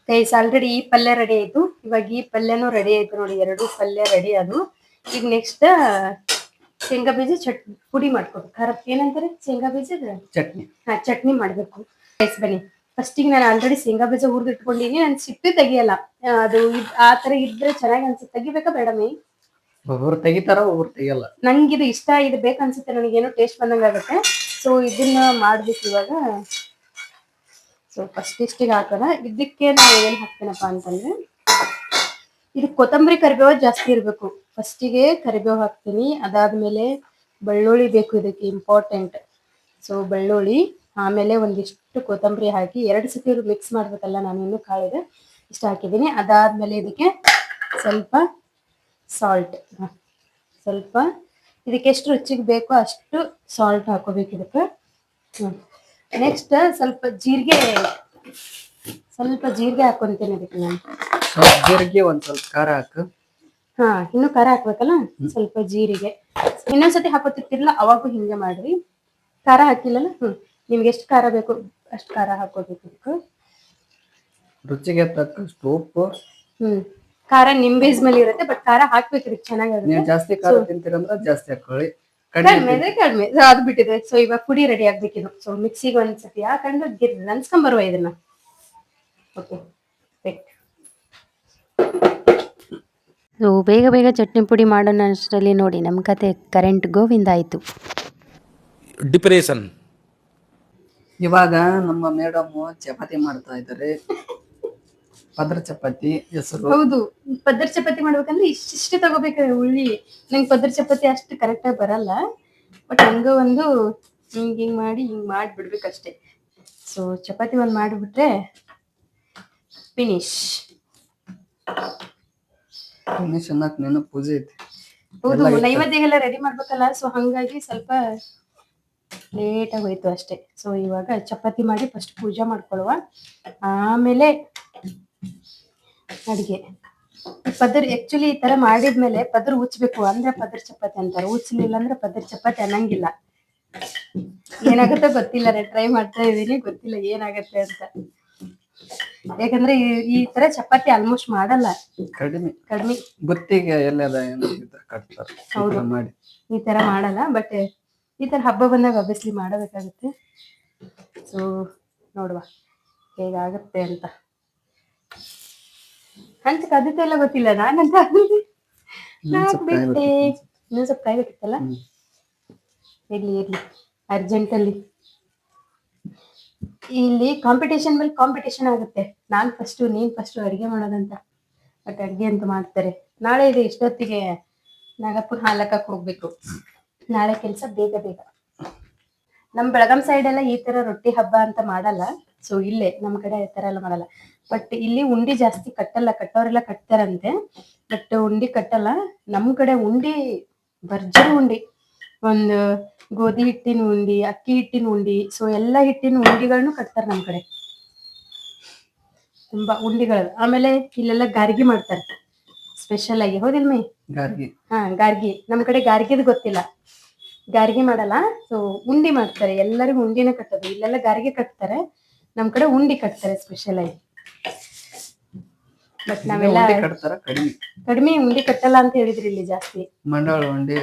ಗೈಸ್ ಆಲ್ರೆಡಿ ಈ ಪಲ್ಯ ರೆಡಿ ಆಯ್ತು. ಇವಾಗ ಈ ಪಲ್ಯನೂ ರೆಡಿ ಆಯ್ತು ನೋಡಿ, 2 ಪಲ್ಯ ರೆಡಿ ಅದು. ಈಗ ನೆಕ್ಸ್ಟ್ ಶೇಂಗಾ ಬೀಜ ಪುಡಿ ಮಾಡ್ಕೊಬೇಕು. ಖಾರ ಏನಂತಾರೆ ಶೇಂಗಾ ಬೀಜದ ಚಟ್ನಿ. ಚಟ್ನಿ ಮಾಡ್ಬೇಕು. ಗೈಸ್ ಬನ್ನಿ, ಫಸ್ಟಿಗೆ ನಾನು ಆಲ್ರೆಡಿ ಶೇಂಗಾ ಬೀಜ ಹುರಿದಿಟ್ಕೊಂಡಿನಿ. ನಾನು ಸಿಪ್ಪೆ ತೆಗಿಯಲ್ಲ, ಅದು ಆ ತರ ಇದ್ರೆ ಚೆನ್ನಾಗಿ ಅನ್ಸುತ್ತೆ. ತೆಗಿಬೇಕಾ ಬೇಡಮೇ? ಒಬ್ಬರು ತೆಗಿತಾರ, ಒಬ್ಬರು ತೆಗಿಯಲ್ಲ. ನಂಗಿದು ಇಷ್ಟ, ಇದು ಬೇಕನ್ಸುತ್ತೆ ನನಗೇನೋ ಟೇಸ್ಟ್ ಬಂದಂಗ ಆಗುತ್ತೆ. ಸೊ ಇದನ್ನ ಮಾಡ್ಬೇಕು ಇವಾಗ. ಸೊ ಫಸ್ಟ್ ಇಷ್ಟಿಗೆ ಹಾಕೋಣ. ಇದಕ್ಕೆ ನಾನು ಏನ್ ಹಾಕ್ತೇನಪ್ಪ ಅಂತಂದ್ರೆ, ಇದು ಕೊತ್ತಂಬರಿ ಕರಿಬೇವು ಜಾಸ್ತಿ ಇರ್ಬೇಕು. ಫಸ್ಟಿಗೆ ಕರಿಬೇವು ಹಾಕ್ತೀನಿ, ಅದಾದ್ಮೇಲೆ ಬೆಳ್ಳುಳ್ಳಿ ಬೇಕು ಇದಕ್ಕೆ, ಇಂಪಾರ್ಟೆಂಟ್. ಸೊ ಬೆಳ್ಳುಳ್ಳಿ, ಆಮೇಲೆ ಒಂದಿಷ್ಟು ಕೊತ್ತಂಬರಿ ಹಾಕಿ 2 ಸತಿ ಮಿಕ್ಸ್ ಮಾಡ್ಬೇಕಲ್ಲ. ನಾನು ಇನ್ನೂ ಕಾಳಿದೆ ಇಷ್ಟ ಹಾಕಿದ್ದೀನಿ. ಅದಾದ್ಮೇಲೆ ಇದಕ್ಕೆ ಸ್ವಲ್ಪ ಸಾಲ್ಟ್, ಸ್ವಲ್ಪ ಇದಕ್ಕೆ ಎಷ್ಟು ರುಚಿಗೆ ಬೇಕೋ ಅಷ್ಟು ಸಾಲ್ಟ್ ಹಾಕೋಬೇಕು ಇದಕ್ಕೆ. ನೆಕ್ಸ್ಟ್ ಸ್ವಲ್ಪ ಜೀರಿಗೆ ಹಾಕೊಂತೀನಿ ಇದಕ್ಕೆ ನಾನು. ಜೀರಿಗೆ, ಒಂದ್ ಸ್ವಲ್ಪ ಖಾರ ಹಾಕು. ಇನ್ನು ಖಾರ ಹಾಕ್ಬೇಕಲ್ಲ, ಸ್ವಲ್ಪ ಜೀರಿಗೆ. ಇನ್ನೊಂದ್ಸತಿ ಹಾಕೋತಿರ್ತಿರ್ಲಿಲ್ಲ, ಅವಾಗೂ ಹಿಂಗೆ ಮಾಡ್ರಿ. ಖಾರ ಹಾಕಿಲ್ಲಲ್ಲ, ನಿಮ್ಗೆ ಎಷ್ಟು ಖಾರ ಬೇಕು ಅಷ್ಟು ಖಾರ ಹಾಕೋಬೇಕು ಇದಕ್ಕೆ. ರುಚಿಗೆ ತಕ್ಕಷ್ಟು ಉಪ್ಪು. ಖಾರ ನಿಮ್ ಬೇಸ್ ಮೇಲೆ ಇರುತ್ತೆ, ಬಟ್ ಖಾರ ಹಾಕ್ಬೇಕು ಇದಕ್ಕೆ, ಚೆನ್ನಾಗಿರುತ್ತೆ. ನೀವು ಜಾಸ್ತಿ ಖಾರ ತಿಂತೀರಂದ್ರೆ ಜಾಸ್ತಿ ಹಾಕೊಳ್ಳಿ, ಕಡಿಮೆ ಅದು ಬಿಟ್ಟಿದೆ. ಸೊ ಇವಾಗ ಪುಡಿ ರೆಡಿ ಆಗ್ಬೇಕಿದು. ಸೊ ಮಿಕ್ಸಿಗೆ ಒಂದ್ಸತಿ ಹಾಕೊಂಡು ನನ್ಸ್ಕೊಂಬರುವ ಇದನ್ನ. ಓಕೆ, ಸೊ ಬೇಗ ಬೇಗ ಚಟ್ನಿ ಪುಡಿ ಮಾಡೋಣ ಅಷ್ಟರಲ್ಲಿ ನೋಡಿ ನಮ್ಮ ಕತೆ ಕರೆಂಟ್ ಗೋವಿಂದ ಆಯಿತು. ಡಿಪ್ರೆಷನ್. ಇವಾಗ ನಮ್ಮ ಮೇಡಮ್ ಚಪಾತಿ ಮಾಡ್ತಾ ಇದ್ದಾರೆ. ಪದ್ರ ಚಪಾತಿ ಹೆಸರು. ಹೌದು, ಪದರ್ ಚಪಾತಿ ಮಾಡ್ಬೇಕಂದ್ರೆ ಇಷ್ಟಿಷ್ಟೇ ತಗೋಬೇಕು ಉಳ್ಳಿ. ನಂಗೆ ಪದರ್ ಚಪಾತಿ ಅಷ್ಟು ಕರೆಕ್ಟ್ ಆಗಿ ಬರಲ್ಲ, ಬಟ್ ಹಂಗ ಒಂದು ಹಿಂಗ್ ಮಾಡ್ಬಿಡ್ಬೇಕಷ್ಟೇ. ಸೊ ಚಪಾತಿ ಒಂದ್ ಮಾಡಿಬಿಟ್ರೆ ಫಿನಿಶ್. ನೆನ ಪೂಜೆ ಐತಿ. ಹೌದು, ನೈವೇದ್ಯಗೆಲ್ಲ ರೆಡಿ ಮಾಡ್ಬೇಕಲ್ಲ. ಸೊ ಹಂಗಾಗಿ ಸ್ವಲ್ಪ ಲೇಟ್ ಆಗಿ ಹೋಯ್ತು ಅಷ್ಟೇ. ಸೊ ಇವಾಗ ಚಪಾತಿ ಮಾಡಿ ಫಸ್ಟ್ ಪೂಜೆ ಮಾಡ್ಕೊಳ್ಳುವ, ಆಮೇಲೆ ಅಡಿಗೆ. ಪದರ್ ಆಕ್ಚುಲಿ ಈ ತರ ಮಾಡಿದ್ಮೇಲೆ ಪದರ್ ಉಚ್ಬೇಕು ಅಂದ್ರೆ ಪದರ್ ಚಪಾತಿ ಅಂತಾರೆ. ಉಚ್ಚಲಿಲ್ಲ ಅಂದ್ರೆ ಪದರ್ ಚಪಾತಿ ಅನ್ನಂಗಿಲ್ಲ. ಏನಾಗುತ್ತೆ ಗೊತ್ತಿಲ್ಲ, ನಾನು ಟ್ರೈ ಮಾಡ್ತಾ ಇದೀನಿ, ಗೊತ್ತಿಲ್ಲ ಏನಾಗತ್ತೆ ಅಂತ. ಯಾಕಂದ್ರೆ ಈ ತರ ಚಪಾತಿ ಆಲ್ಮೋಸ್ಟ್ ಮಾಡಲ್ಲ, ಕಡಿಮೆ. ಗುತ್ತಿಗೆ ಎಲ್ಲದ ಹೌದು, ಮಾಡಿ ಈ ತರ ಮಾಡಲ್ಲ. ಬಟ್ ಈ ತರ ಹಬ್ಬ ಬಂದಾಗ ಅಬ್ವಿಯಸ್ಲಿ ಮಾಡಬೇಕಾಗುತ್ತೆ. ಸೊ ನೋಡುವ ಹೇಗಾಗತ್ತೆ ಅಂತ. ಹಂಚಕ್ ಅದಕ್ಕೆ ಎಲ್ಲ ಗೊತ್ತಿಲ್ಲ, ನಾನಂತ ಬಿಟ್ಟೆ. ಇನ್ನೊಂದ್ ಸ್ವಲ್ಪ ಕಾಯ್ಬೇಕಿತ್ತಲ್ಲ. ಇರ್ಲಿ ಅರ್ಜೆಂಟಲ್ಲಿ. ಇಲ್ಲಿ ಕಾಂಪಿಟೇಷನ್ ಮೇಲೆ ಕಾಂಪಿಟೇಷನ್ ಆಗುತ್ತೆ. ನಾನ್ ಫಸ್ಟ್ ನೀನ್ ಫಸ್ಟ್ ಅಡಿಗೆ ಮಾಡೋದಂತ. ಬಟ್ ಅಡ್ಗೆ ಅಂತ ಮಾಡ್ತಾರೆ. ನಾಳೆ ಇದೆ, ಇಷ್ಟೊತ್ತಿಗೆ ನಾಗಪ್ಪನ ಹಾಲಕ್ಕಕ್ಕೆ ಹೋಗ್ಬೇಕು. ನಾಳೆ ಕೆಲಸ ಬೇಗ. ನಮ್ ಬೆಳಗಾಂ ಸೈಡ್ ಎಲ್ಲ ಈ ತರ ರೊಟ್ಟಿ ಹಬ್ಬ ಅಂತ ಮಾಡಲ್ಲ. ಸೊ ಇಲ್ಲೇ ನಮ್ ಕಡೆ ಈ ತರ ಎಲ್ಲ ಮಾಡಲ್ಲ. ಬಟ್ ಇಲ್ಲಿ ಉಂಡಿ ಜಾಸ್ತಿ ಕಟ್ಟಲ್ಲ, ಕಟ್ಟೋರೆಲ್ಲ ಕಟ್ತಾರಂತೆ, ಬಟ್ ಉಂಡಿ ಕಟ್ಟಲ್ಲ. ನಮ್ ಕಡೆ ಉಂಡಿ ಭರ್ಜರಿ ಉಂಡಿ, ಒಂದು ಗೋಧಿ ಹಿಟ್ಟಿನ ಉಂಡಿ, ಅಕ್ಕಿ ಹಿಟ್ಟಿನ ಉಂಡಿ, ಸೊ ಎಲ್ಲಾ ಹಿಟ್ಟಿನ ಉಂಡಿಗಳನ್ನು ಕಟ್ತಾರೆ ನಮ್ ಕಡೆ. ತುಂಬಾ ಉಂಡಿಗಳು. ಆಮೇಲೆ ಇಲ್ಲೆಲ್ಲ ಗಾರ್ಗಿ ಮಾಡ್ತಾರೆ ಸ್ಪೆಷಲ್ ಆಗಿ. ಹೌದಿಲ್ಮಿ? ಗಾರ್ಗಿ. ಗಾರ್ಗಿ. ನಮ್ ಕಡೆ ಗಾರ್ಗಿದ್ ಗೊತ್ತಿಲ್ಲ, ಗಾರಿಗೆ ಮಾಡಲ್ಲ. ಸೊ ಉಂಡಿ ಮಾಡ್ತಾರೆ, ಎಲ್ಲರಿಗೂ ಉಂಡಿನ ಕಟ್ಟೋದು. ಇಲ್ಲೆಲ್ಲ ಗಾರಿಗೆ ಕಟ್ತಾರೆ, ನಮ್ ಕಡೆ ಉಂಡಿ ಕಟ್ತಾರೆ ಸ್ಪೆಷಲ್ ಆಗಿ. ಬಟ್ ನಾವೆಲ್ಲ ಕಟ್ತಾರ ಕಡಿಮೆ ಕಡಿಮೆ ಉಂಡಿ ಕಟ್ಟಲ್ಲ ಅಂತ ಹೇಳಿದ್ರಿ ಇಲ್ಲಿ ಜಾಸ್ತಿ. ಮಂಡಾಳ ಉಂಡಿ,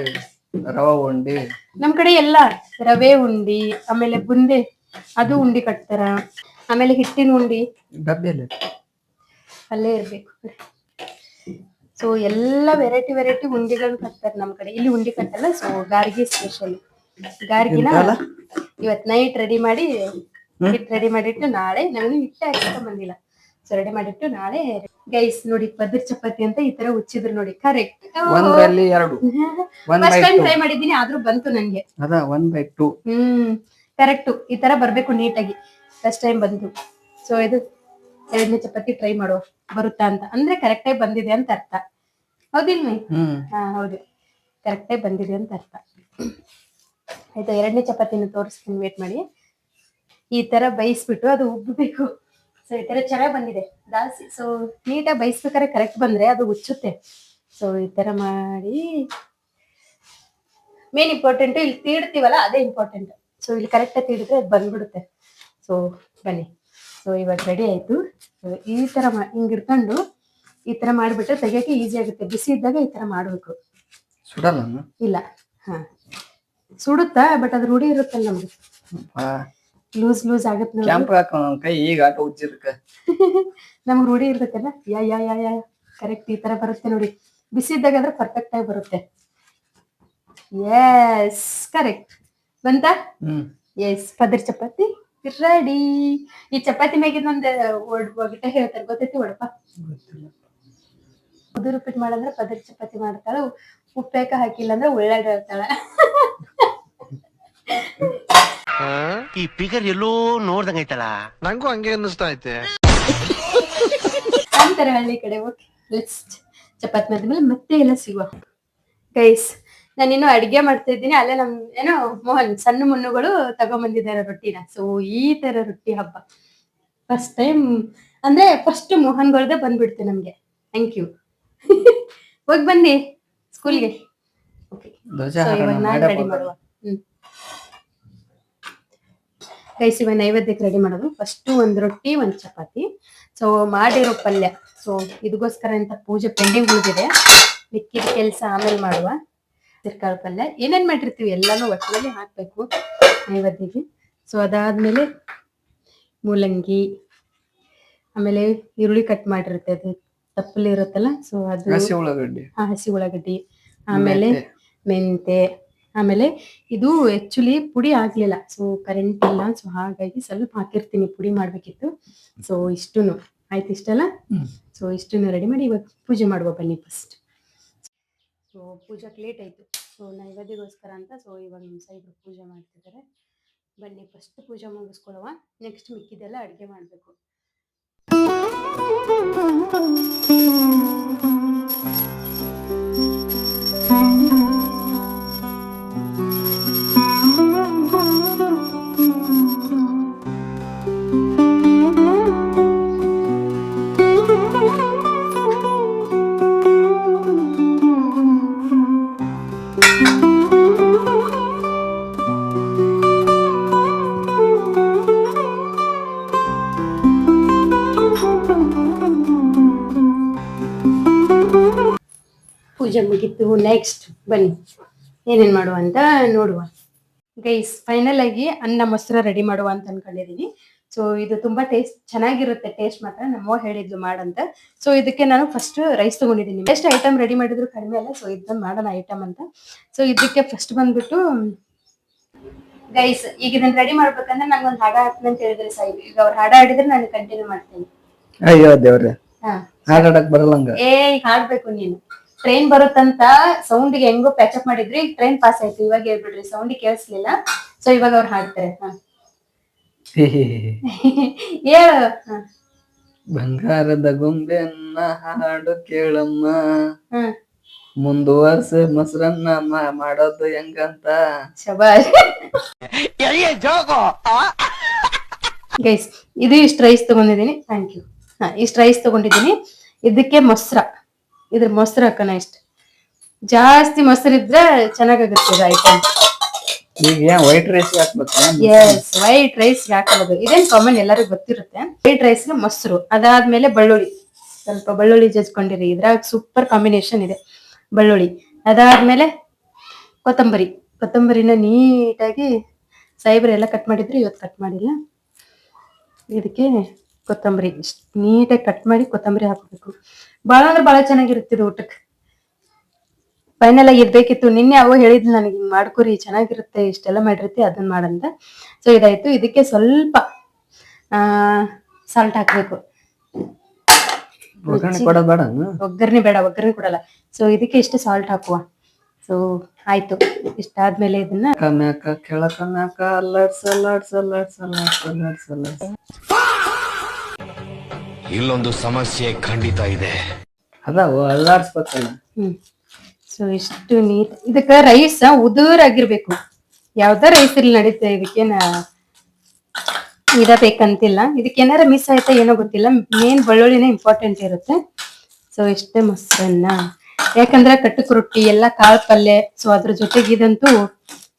ರವಾ ಉಂಡಿ, ನಮ್ ಕಡೆ ಎಲ್ಲ ರವೆ ಉಂಡಿ, ಆಮೇಲೆ ಬುಂದೆ ಅದು ಉಂಡಿ ಕಟ್ತಾರ, ಆಮೇಲೆ ಹಿಟ್ಟಿನ ಉಂಡಿ ಡಬ್ಬಿಯಲ್ಲಿ ಅಲ್ಲೇ ಇರ್ಬೇಕು. ಸೊ ಎಲ್ಲ ವೆರೈಟಿ ಉಂಡಿಗಳನ್ನ ಕಟ್ತಾರೆ ನಮ್ ಕಡೆ. ಇಲ್ಲಿ ಉಂಡಿ ಕಟ್ಟಲ್ಲ. ಸೊ ಗಾರ್ಗಿ ಸ್ಪೆಷಲ್. ಗಾರ್ಗಿನ ಇವತ್ ನೈಟ್ ರೆಡಿ ಮಾಡಿ, ಹಿಟ್ಟು ರೆಡಿ ಮಾಡಿಟ್ಟು ನಾಳೆ, ನಾನು ಹಿಟ್ಟೆ ಹಾಕ್ಸ್ಕೊಂಡ್ ಬಂದಿಲ್ಲ, ಸೊ ರೆಡಿ ಮಾಡಿಟ್ಟು ನಾಳೆ. ಗೈಸ್ ನೋಡಿ, ಪದರ್ ಚಪಾತಿ ಅಂತ ಈ ತರ ಉಚ್ಚಿದ್ರು ನೋಡಿ, ಕರೆಕ್ಟ್. ಒಂದ್ರಲ್ಲಿ ಎರಡು, ಫಸ್ಟ್ ಟೈಮ್ ಟ್ರೈ ಮಾಡಿದೀನಿ, ಆದ್ರೂ ಬಂತು ನನ್ಗೆ. ಅದ 1/2. ಕರೆಕ್ಟ್ ಈ ತರ ಬರ್ಬೇಕು ನೀಟಾಗಿ. ಫಸ್ಟ್ ಟೈಮ್ ಬಂತು. ಸೊ ಇದು ಎರಡನೇ ಚಪಾತಿ ಟ್ರೈ ಮಾಡುವ, ಬರುತ್ತಾ ಅಂತ. ಅಂದ್ರೆ ಕರೆಕ್ಟ್ ಆಗಿ ಬಂದಿದೆ ಅಂತ ಅರ್ಥ, ಹೌದಿಲ್ಮಿ? ಹಾ ಹೌದು, ಕರೆಕ್ಟ್ ಆಗಿ ಬಂದಿದೆ ಅಂತ ಅರ್ಥ. ಆಯ್ತು, ಎರಡನೇ ಚಪಾತಿನ ತೋರಿಸ್ತೀನಿ, ವೇಟ್ ಮಾಡಿ. ಈ ತರ ಬೈಸ್ಬಿಟ್ಟು ಅದು ಉಬ್ಬಬೇಕು. ಸೊ ಈ ತರ ಚೆನ್ನಾಗ್ ಬಂದಿದೆ ಜಾಸ್ತಿ. ಸೊ ನೀಟಾಗಿ ಬೈಸ್ಬೇಕಾದ್ರೆ ಕರೆಕ್ಟ್ ಬಂದ್ರೆ ಅದು ಉಚ್ಚುತ್ತೆ. ಸೊ ಈ ತರ ಮಾಡಿ, ಮೇನ್ ಇಂಪಾರ್ಟೆಂಟ್ ಇಲ್ಲಿ ತೀಡ್ತೀವಲ್ಲ, ಅದೇ ಇಂಪಾರ್ಟೆಂಟ್. ಸೊ ಇಲ್ಲಿ ಕರೆಕ್ಟ್ ಆಗಿ ತೀಡಿದ್ರೆ ಅದು ಬಂದ್ಬಿಡುತ್ತೆ. ಸೊ ಬನ್ನಿ. ಸೊ ಇವಾಗ ರೆಡಿ ಆಯ್ತು. ಈ ತರ ಹಿಂಗ್ ಇಟ್ಕೊಂಡು ಈ ತರ ಮಾಡ್ಬಿಟ್ರೆ ತೆಗಿಯಕ್ಕೆ ಈಸಿ ಆಗುತ್ತೆ. ಬಿಸಿ ಇದ್ದಾಗ ಈ ತರ ಮಾಡ್ಬೇಕು. ಸುಡಲ್ಲ ಇಲ್ಲ, ಹಾ ಸುಡುತ್ತಾ, ಬಟ್ ಅದ್ರ ರೂಢಿ ಇರುತ್ತಲ್ಲ ನಮ್ಗೆ. ಲೂಸ್ ಆಗತ್ತೆ ಕ್ಯಾಂಪ್ ಕೈ ಈಗ ಆಟ ಉಜ್ಜಿರ್ಕ ನಮ್ಗೆ ರೂಢಿ ಇರ್ತೈತಲ್ಲ. ಯಾ ಯಾ ಯಾ ಯಾ ಕರೆಕ್ಟ್ ಈ ತರ ಬರುತ್ತೆ ನೋಡಿ. ಬಿಸಿ ಇದ್ದಾಗ ಅಂದ್ರೆ ಪರ್ಫೆಕ್ಟ್ ಆಗಿ ಬರುತ್ತೆ. ಎಸ್, ಕರೆಕ್ಟ್ ಬಂತ. ಎಸ್, ಪದರ್ ಚಪಾತಿ ರೆಡಿ. ಈ ಚಪಾತಿ ಮ್ಯಾಗಿನೊಂದು ಒಗಟೆ ಹೇಳ್ತಾರೆ, ಗೊತ್ತೈತಿ? ಒಡಪ ಉದುರು ಉಪ್ಪಿಟ್ಟು ಮಾಡಂದ್ರೆ ಪದರ್ ಚಪಾತಿ ಮಾಡ್ತಾಳ, ಉಪ್ಪೇಕ ಹಾಕಿಲ್ಲ ಅಂದ್ರೆ ಉಳ್ಳಾಗಡ್ಡಿ ಹೇಳ್ತಾಳ. ಈ ಫಿಗರ್ ಎಲ್ಲೋ ನೋಡ್ದಂಗೈತಲ್ಲ, ನಂಗೂ ಹಂಗೆ ಅನ್ನಿಸ್ತಾ ಐತೆ ಅಂತಾರೆ ಹಳ್ಳಿ ಕಡೆ. ಓಕೆ, ಲೆಟ್ಸ್ ಚಪಾತಿ ಮಾಡಿದ್ಮೇಲೆ ಮತ್ತೆ ಎಲ್ಲ ಸಿಗುವ. ಗೈಸ್, ನಾನಿನ್ನು ಅಡಿಗೆ ಮಾಡ್ತಾ ಇದ್ದೀನಿ. ಅಲ್ಲೇ ನಮ್ ಏನೋ ಮೋಹನ್ ಸಣ್ಣ ಮುನ್ನುಗಳು ತಗೊಂಬಂದಿದ್ದಾರೆ ರೊಟ್ಟಿನ. ಸೊ ಈ ತರ ರೊಟ್ಟಿ ಹಬ್ಬ ಫಸ್ಟ್ ಟೈಮ್, ಅಂದ್ರೆ ಫಸ್ಟ್ ಮೋಹನ್ಗಳ್ದೆ ಬಂದ್ಬಿಡ್ತೆ ನಮ್ಗೆ. Thank you. ಹೋಗಿ ಬನ್ನಿ ಸ್ಕೂಲ್ಗೆ. ಓಕೆ, ಇವಾಗ ನಾನು ರೆಡಿ ಮಾಡುವ. ಗೈಸ್, ಇವಾಗ ನೈವೇದ್ಯಕ್ಕೆ ರೆಡಿ ಮಾಡೋದು. ಫಸ್ಟ್ ಒಂದ್ ರೊಟ್ಟಿ, ಒಂದ್ ಚಪಾತಿ, ಸೊ ಮಾಡಿರೋ ಪಲ್ಯ. ಸೊ ಇದಕ್ಕೋಸ್ಕರ ಅಂತ ಪೂಜೆ ಪೆಂಡಿಂಗ್ ಉಳಿದಿದೆ, ಮಿಕ್ಕಿದ ಕೆಲಸ ಆಮೇಲೆ ಮಾಡುವ. ತರಕಾರಿ ಪಲ್ಯ ಏನೇನ್ ಮಾಡಿರ್ತೀವಿ ಎಲ್ಲಾನು ಒಟ್ಟಿನಲ್ಲಿ ಹಾಕ್ಬೇಕು ನೈವೇದ್ಯಕ್ಕೆ. ಸೊ ಅದಾದ್ಮೇಲೆ ಮೂಲಂಗಿ, ಆಮೇಲೆ ಈರುಳ್ಳಿ ಕಟ್ ಮಾಡಿರುತ್ತೆ, ಅದು ತಪ್ಪಲಿ ಇರುತ್ತಲ್ಲ, ಸೊ ಅದು ಹಸಿ ಉಳ್ಳಾಗಡ್ಡಿ, ಆಮೇಲೆ ಮೆಂತೆ, ಆಮೇಲೆ ಇದು ಆಕ್ಚುಲಿ ಪುಡಿ ಆಗ್ಲಿಲ್ಲ. ಸೊ ಕರೆಂಟ್ ಇಲ್ಲ, ಸೊ ಹಾಗಾಗಿ ಸ್ವಲ್ಪ ಹಾಕಿರ್ತೀನಿ, ಪುಡಿ ಮಾಡ್ಬೇಕಿತ್ತು. ಸೊ ಇಷ್ಟುನು ಆಯ್ತು, ಇಷ್ಟಲ್ಲ. ಸೊ ಇಷ್ಟನ್ನು ರೆಡಿ ಮಾಡಿ ಇವಾಗ ಪೂಜೆ ಮಾಡುವ ಬನ್ನಿ ಫಸ್ಟ್. ಸೊ ಪೂಜಾಕ್ಕೆ ಲೇಟ್ ಆಯ್ತು, ಸೊ ನೈವೇದ್ಯಗೋಸ್ಕರ ಅಂತ. ಸೊ ಇವಾಗ ನಿಮ್ಮ ಸಾಯಿಬ್ರು ಪೂಜೆ ಮಾಡ್ತಿದ್ದಾರೆ. ಬನ್ನಿ ಫಸ್ಟ್ ಪೂಜೆ ಮುಗಿಸ್ಕೊಳ್ಳುವ, ನೆಕ್ಸ್ಟ್ ಮಿಕ್ಕಿದೆಲ್ಲ ಅಡುಗೆ ಮಾಡಬೇಕು. ಪೂಜೆ ಮುಗಿತು. ನೆಕ್ಸ್ಟ್ ಬನ್ನಿ ಏನೇನ್ ಮಾಡುವ ಅಂತ ನೋಡುವ. ಗೈಸ್, ಫೈನಲ್ ಆಗಿ ಅನ್ನ ಮೊಸರು ರೆಡಿ ಮಾಡುವ ಅಂತ ಅನ್ಕೊಂಡಿದೀನಿ. ಸೊ ಇದು ತುಂಬಾ ಚೆನ್ನಾಗಿರುತ್ತೆ, ಟೇಸ್ಟ್ ಮಾತ್ರ. ನಮ್ಮವ್ವ ಹೇಳಿದ್ಲು ಮಾಡಂತ. ಸೊ ಇದಕ್ಕೆ ನಾನು ಫಸ್ಟ್ ರೈಸ್ ತಗೊಂಡಿದ್ದೀನಿ. ಎಷ್ಟು ಐಟಮ್ ರೆಡಿ ಮಾಡಿದ್ರು ಕಡಿಮೆ ಅಲ್ಲ, ಸೊ ಇದನ್ನ ಮಾಡೋಣ ಐಟಮ್ ಅಂತ. ಸೊ ಇದಕ್ಕೆ ಫಸ್ಟ್ ಬಂದ್ಬಿಟ್ಟು ಗೈಸ್, ಈಗ ಇದನ್ನ ರೆಡಿ ಮಾಡ್ಬೇಕಂದ್ರೆ ನಂಗೊಂದು ಹಾಡ ಹಾಕ್ತೀನಿ ಅಂತ ಹೇಳಿದ್ರೆ ಸಾಯಿಬ್. ಈಗ ಅವ್ರು ಹಾಡ ಹಾಡಿದ್ರೆ ನಾನು ಕಂಟಿನ್ಯೂ ಮಾಡ್ತೀನಿ. ಅಯ್ಯೋ ದೇವ್ರೆ, ಹಾಡಕ್ ಬರಲ್ಲ. ಈಗ ಹಾಡ್ಬೇಕು ನೀನು. ಟ್ರೈನ್ ಬರುತ್ತಂತ ಸೌಂಡ್ಗೆ ಹೆಂಗೋ ಪ್ಯಾಚಪ್ ಮಾಡಿದ್ರಿ, ಟ್ರೈನ್ ಪಾಸ್ ಆಯ್ತು. ಇವಾಗ ಹೇಳ್ಬಿಡ್ರಿ, ಸೌಂಡ್ ಕೇಳಿಸ್ಲಿಲ್ಲ. ಸೊ ಇವಾಗ ಅವ್ರು ಹಾಡ್ತಾರೆ. ಹೇಳು. ಬಂಗಾರದ ಗೊಂಬೆಯನ್ನ ಹಾಡು ಕೇಳಮ್ಮ, ಮುಂದುವರ್ಸ ಮೊಸರನ್ನ ಮಾಡೋದು ಹೆಂಗಂತ. ಶಬಾಷ್ ಗೈಸ್, ಇದು ಇಷ್ಟು ರೈಸ್ ತಗೊಂಡಿದ್ದೀನಿ. Thank you. ಇಷ್ಟು ರೈಸ್ ತಗೊಂಡಿದ್ದೀನಿ. ಇದಕ್ಕೆ ಇದ್ರ ಮೊಸರು ಹಾಕೋಣ. ಇಷ್ಟು ಜಾಸ್ತಿ ಮೊಸರು ಇದ್ರೆ ಚೆನ್ನಾಗಾಗುತ್ತೆ ಇದು ಐಟಮ್. ಈಗ ಏನ್ ವೈಟ್ ರೈಸ್ ಹಾಕ್ಬೇಕು ಎಸ್, ವೈಟ್ ರೈಸ್ ಹಾಕೋದು ಇದೇನ್ ಕಾಮನ್, ಎಲ್ಲರಿಗೂ ಗೊತ್ತಿರುತ್ತೆ. ವೈಟ್ ರೈಸ್ ಮೊಸರು, ಅದಾದ್ಮೇಲೆ ಬೆಳ್ಳುಳ್ಳಿ, ಸ್ವಲ್ಪ ಬೆಳ್ಳುಳ್ಳಿ ಜಜ್ಕೊಂಡಿರಿ, ಇದ್ರಾಗ ಸೂಪರ್ ಕಾಂಬಿನೇಷನ್ ಇದೆ ಬೆಳ್ಳುಳ್ಳಿ. ಅದಾದ್ಮೇಲೆ ಕೊತ್ತಂಬರಿನ ನೀಟಾಗಿ ಸಾಹೇಬ್ರು ಎಲ್ಲ ಕಟ್ ಮಾಡಿದ್ರು, ಇವತ್ತು ಕಟ್ ಮಾಡಿಲ್ಲ. ಇದಕ್ಕೆ ಕೊತ್ತಂಬರಿ ನೀಟಾಗಿ ಕಟ್ ಮಾಡಿ ಕೊತ್ತಂಬರಿ ಹಾಕಬೇಕು. ಭಾಳ ಅಂದ್ರೆ ಭಾಳ ಚೆನ್ನಾಗಿರುತ್ತೆ ಇದು ಊಟಕ್ಕೆ. ಫೈನಲ್ ಆಗಿ ಇರ್ಬೇಕಿತ್ತು. ನಿನ್ನೆ ಅವ ಹೇಳಿದ್ಲು ನನಗೆ, ಹಿಂಗ್ ಮಾಡ್ಕೊರಿ ಚೆನ್ನಾಗಿರುತ್ತೆ, ಇಷ್ಟೆಲ್ಲ ಮಾಡಿರುತ್ತೆ ಅದನ್ನ ಮಾಡಂತ. ಸೊ ಇದಾಯ್ತು. ಇದಕ್ಕೆ ಸ್ವಲ್ಪ ಸಾಲ್ಟ್ ಹಾಕ್ಬೇಕು. ಒಗ್ಗರಣೆ ಕೊಡೋದ್ ಬೇಡ ಒಗ್ಗರಣೆ ಬೇಡ, ಒಗ್ಗರಣೆ ಕೊಡಲ್ಲ. ಸೊ ಇದಕ್ಕೆ ಇಷ್ಟು ಸಾಲ್ಟ್ ಹಾಕುವ. ಸೊ ಆಯ್ತು. ಇಷ್ಟಾದ್ಮೇಲೆ ಇದನ್ನ ಮ್ಯಾಕ ಕೆಳಕ ಮ್ಯಾಕ ಅಲ್ಲಾಡ್ಸ. ಇಲ್ಲೊಂದು ಸಮಸ್ಯೆ ಖಂಡಿತ ಇದೆ. ಅದಾವು ಅಲ್ಲಾಡ್ಸ್ಬೇಕಲ್ಲ. ಸೊ ಇಷ್ಟು ನೀಟ್. ಇದಕ್ಕ ರೈಸ್ ಉದುರಾಗಿರ್ಬೇಕು. ಯಾವ್ದ ರೈಸ್ ಇಲ್ಲಿ ನಡೀತೆ, ಇದಕ್ಕೇನ ಇದ ಬೇಕಂತಿಲ್ಲ. ಇದಕ್ಕೆ ಏನಾರ ಮಿಸ್ ಆಯ್ತಾ ಏನೋ ಗೊತ್ತಿಲ್ಲ. ಮೇನ್ ಬೆಳ್ಳುಳ್ಳಿನೇ ಇಂಪಾರ್ಟೆಂಟ್ ಇರುತ್ತೆ. ಸೊ ಇಷ್ಟೇ ಮೊಸರನ್ನ, ಯಾಕಂದ್ರೆ ಕಟ್ಟಕ್ ರೊಟ್ಟಿ ಎಲ್ಲ ಕಾಳು ಪಲ್ಯ, ಸೊ ಅದ್ರ ಜೊತೆಗೆ ಇದಂತೂ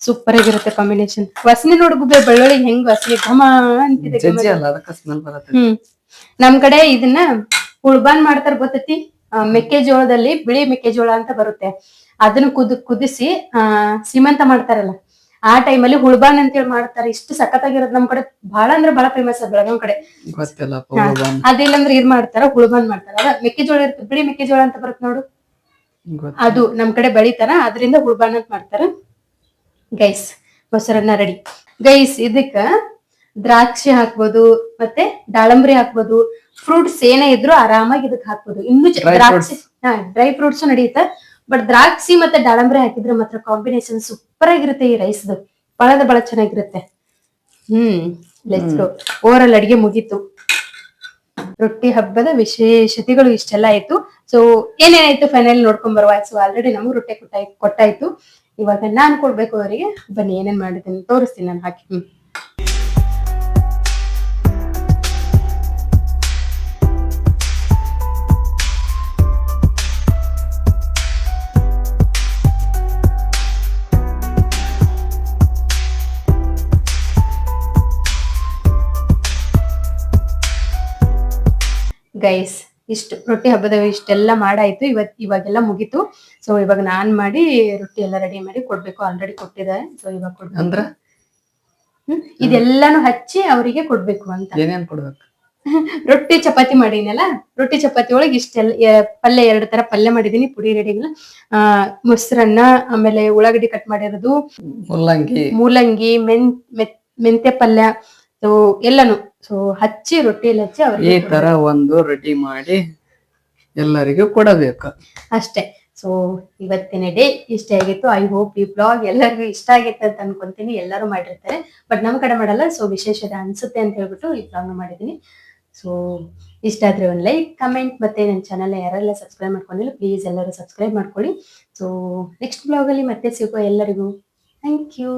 ಸೂಪರ್ ಆಗಿರುತ್ತೆ ಕಾಂಬಿನೇಷನ್. ವಾಸನೆ ನೋಡ್ಗುಬೆ ಬೆಳ್ಳುಳ್ಳಿ ಹೆಂಗ್ ವಾಸನೆ ಘಮ ಅಂತಿದೆ. ಅದಕ್ಕೆ ಸ್ಮೆಲ್ ಬರುತ್ತೆ. ನಮ್ ಕಡೆ ಇದನ್ನ ಹುಳ್ಬಾನ್ ಮಾಡ್ತಾರ ಗೊತ್ತೈತಿ. ಮೆಕ್ಕೆಜೋಳದಲ್ಲಿ ಬಿಳಿ ಮೆಕ್ಕೆಜೋಳ ಅಂತ ಬರುತ್ತೆ, ಅದನ್ನ ಕುದಿಸಿ ಸೀಮಂತ ಮಾಡ್ತಾರಲ್ಲ, ಆ ಟೈಮಲ್ಲಿ ಹುಳ್ಬಾನ್ ಅಂತೇಳಿ ಮಾಡ್ತಾರೆ. ಇಷ್ಟು ಸಖತ್ತಾಗಿರೋದು. ನಮ್ ಕಡೆ ಬಹಳ ಅಂದ್ರೆ ಬಹಳ ಫೇಮಸ್ ಅದ ಬೆಳಗಾವ್ ಕಡೆ. ಅದಿಲ್ಲ ಅಂದ್ರೆ ಇದ್ ಮಾಡ್ತಾರ, ಹುಳ್ಬಾನ್ ಮಾಡ್ತಾರ. ಅದ ಮೆಕ್ಕೆಜೋಳ ಇರುತ್ತೆ, ಬಿಳಿ ಮೆಕ್ಕೆಜೋಳ ಅಂತ ಬರುತ್ತೆ ನೋಡು, ಅದು ನಮ್ ಕಡೆ ಬೆಳಿತಾರ, ಅದರಿಂದ ಹುಳ್ಬಾನ್ ಅಂತ ಮಾಡ್ತಾರ. ಗೈಸ್ ಮೊಸರನ್ನ ರೆಡಿ. ಗೈಸ್ ಇದಕ್ಕ ದ್ರಾಕ್ಷಿ ಹಾಕ್ಬೋದು, ಮತ್ತೆ ದಾಳಂಬ್ರಿ ಹಾಕ್ಬೋದು, ಫ್ರೂಟ್ಸ್ ಏನೇ ಇದ್ರು ಆರಾಮಾಗಿ ಇದಕ್ ಹಾಕ್ಬೋದು. ಇನ್ನು ದ್ರಾಕ್ಷಿ ಡ್ರೈ ಫ್ರೂಟ್ಸ್ ನಡೆಯುತ್ತೆ. ಬಟ್ ದ್ರಾಕ್ಷಿ ಮತ್ತೆ ದಾಳಂಬ್ರಿ ಹಾಕಿದ್ರೆ ಮಾತ್ರ ಕಾಂಬಿನೇಷನ್ ಸೂಪರ್ ಆಗಿರುತ್ತೆ. ಈ ರೈಸ್ದು ಬಹಳ ಚೆನ್ನಾಗಿರುತ್ತೆ. Let's go. ಓವರ್ ಅಡಿಗೆ ಮುಗೀತು. ರೊಟ್ಟಿ ಹಬ್ಬದ ವಿಶೇಷತೆಗಳು ಇಷ್ಟೆಲ್ಲ ಆಯ್ತು. ಸೊ ಏನೇನಾಯ್ತು ಫೈನಲ್ ನೋಡ್ಕೊಂಡ್ ಬರುವ. ಸೊ ಆಲ್ರೆಡಿ ನಮಗ್ ರೊಟ್ಟಿ ಕೊಟ್ಟಾಯ್ತು. ಇವಾಗ ನಾನ್ ಕೊಡ್ಬೇಕು ಅವರಿಗೆ. ಬನ್ನಿ ಏನೇನ್ ಮಾಡಿದ್ದೀನಿ ತೋರಿಸ್ತೀನಿ ನಾನು ಹಾಕಿ. ಗೈಸ್ ಇಷ್ಟು ರೊಟ್ಟಿ ಹಬ್ಬದ ಇಷ್ಟೆಲ್ಲ ಮಾಡಾಯ್ತು. ಇವಾಗೆಲ್ಲ ಮುಗೀತು. ಸೊ ಇವಾಗ ನಾನ್ ಮಾಡಿ ರೊಟ್ಟಿ ಎಲ್ಲ ರೆಡಿ ಮಾಡಿ ಕೊಡ್ಬೇಕು. ಆಲ್ರೆಡಿ ಕೊಟ್ಟಿದ್ದಾರೆ. ಸೊ ಇವಾಗ ಕೊಡ್ಬೇಕು. ಇದೆಲ್ಲಾನು ಹಚ್ಚಿ ಅವರಿಗೆ ಕೊಡ್ಬೇಕು ಅಂತ. ಏನೇನ್ ಕೊಡ್ಬೇಕು? ರೊಟ್ಟಿ ಚಪಾತಿ ಮಾಡೀನಲ್ಲ, ರೊಟ್ಟಿ ಚಪಾತಿ ಒಳಗೆ ಇಷ್ಟೆಲ್ಲ ಪಲ್ಯ, 2 ತರ ಪಲ್ಯ ಮಾಡಿದೀನಿ. ಪುಡಿ ರೆಡಿ ಇಲ್ಲ, ಮೊಸರನ್ನ, ಆಮೇಲೆ ಉಳ್ಳಾಗಡ್ಡಿ ಕಟ್ ಮಾಡಿರೋದು, ಮೂಲಂಗಿ, ಮೆಂತೆ ಪಲ್ಯ, ಸೊ ಎಲ್ಲಾನು ಸೊ ಹಚ್ಚಿ ರೊಟ್ಟಿಯಲ್ಲಿ ಹಚ್ಚಿ ಅವ್ರಿಗೆ ಈ ತರ ಒಂದು ರೆಡಿ ಮಾಡಿ ಎಲ್ಲರಿಗೂ ಕೊಡಬೇಕು ಅಷ್ಟೇ. ಸೊ ಇವತ್ತಿನ ಡೇ ಇಷ್ಟ ಆಗಿತ್ತು. ಐ ಹೋಪ್ ಈ ಬ್ಲಾಗ್ ಎಲ್ಲರಿಗೂ ಇಷ್ಟ ಆಗಿತ್ತು ಅಂತ ಅನ್ಕೊಂತೀನಿ. ಎಲ್ಲರೂ ಮಾಡಿರ್ತಾರೆ, ಬಟ್ ನಮ್ ಕಡೆ ಮಾಡಲ್ಲ. ಸೊ ವಿಶೇಷತೆ ಅನ್ಸುತ್ತೆ ಅಂತ ಹೇಳ್ಬಿಟ್ಟು ಈ ಬ್ಲಾಗ್ನ ಮಾಡಿದೀನಿ. ಸೊ ಇಷ್ಟ ಆದ್ರೆ ಒಂದು ಲೈಕ್, ಕಮೆಂಟ್, ಮತ್ತೆ ನನ್ನ ಚಾನಲ್ ಯಾರೆಲ್ಲ ಸಬ್ಸ್ಕ್ರೈಬ್ ಮಾಡ್ಕೊಂಡಿಲ್ಲ ಪ್ಲೀಸ್ ಎಲ್ಲರೂ ಸಬ್ಸ್ಕ್ರೈಬ್ ಮಾಡ್ಕೊಳ್ಳಿ. ಸೊ ನೆಕ್ಸ್ಟ್ ಬ್ಲಾಗಲ್ಲಿ ಮತ್ತೆ ಸಿಗೋ. ಎಲ್ಲರಿಗೂ ಥ್ಯಾಂಕ್ ಯು.